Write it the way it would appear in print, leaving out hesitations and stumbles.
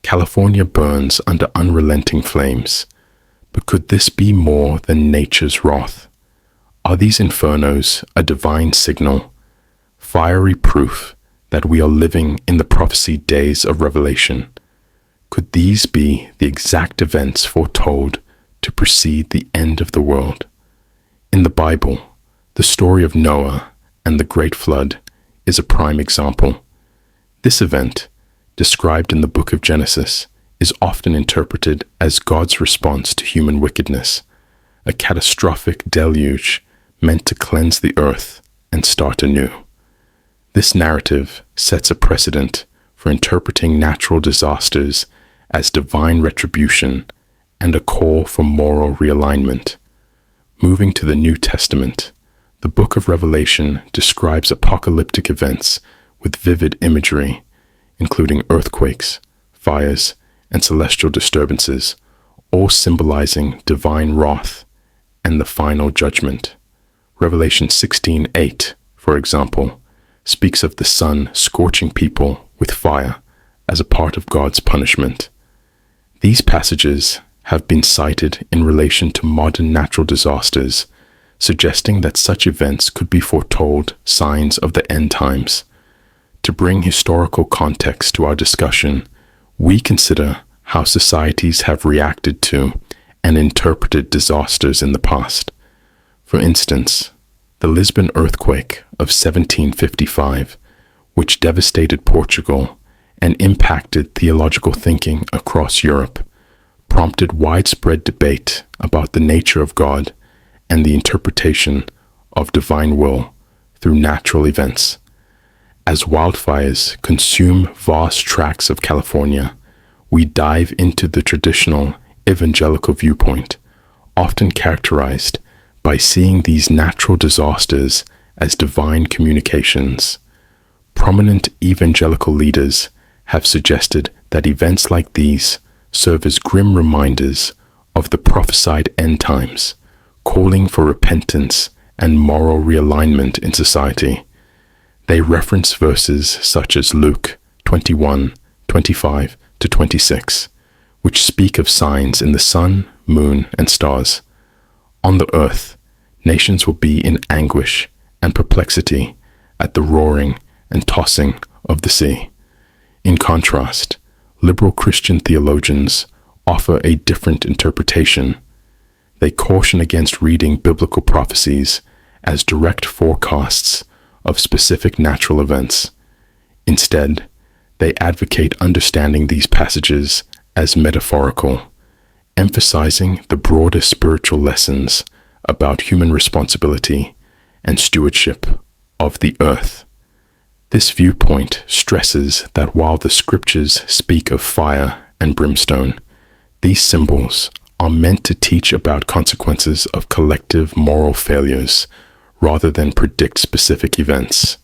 California burns under unrelenting flames. But could this be more than nature's wrath? Are these infernos a divine signal, fiery proof that we are living in the prophesied days of Revelation? Could these be the exact events foretold to precede the end of the world? In the Bible, the story of Noah and the Great Flood is a prime example. This event, described in the book of Genesis, is often interpreted as God's response to human wickedness, a catastrophic deluge meant to cleanse the earth and start anew. This narrative sets a precedent for interpreting natural disasters as divine retribution and a call for moral realignment. Moving to the New Testament, the book of Revelation describes apocalyptic events with vivid imagery, including earthquakes, fires, and celestial disturbances, all symbolizing divine wrath and the final judgment. Revelation 16:8, for example, speaks of the sun scorching people with fire as a part of God's punishment. These passages have been cited in relation to modern natural disasters, suggesting that such events could be foretold signs of the end times. To bring historical context to our discussion, we consider how societies have reacted to and interpreted disasters in the past. For instance, the Lisbon earthquake of 1755, which devastated Portugal and impacted theological thinking across Europe, prompted widespread debate about the nature of God and the interpretation of divine will through natural events. As wildfires consume vast tracts of California, we dive into the traditional evangelical viewpoint, often characterized by seeing these natural disasters as divine communications. Prominent evangelical leaders have suggested that events like these serve as grim reminders of the prophesied end times, calling for repentance and moral realignment in society. They reference verses such as Luke 21:25-26, which speak of signs in the sun, moon, and stars. On the earth, nations will be in anguish and perplexity at the roaring and tossing of the sea. In contrast, liberal Christian theologians offer a different interpretation. They caution against reading biblical prophecies as direct forecasts of specific natural events. Instead, they advocate understanding these passages as metaphorical, emphasizing the broader spiritual lessons about human responsibility and stewardship of the earth. This viewpoint stresses that while the scriptures speak of fire and brimstone, these symbols are meant to teach about consequences of collective moral failures rather than predict specific events.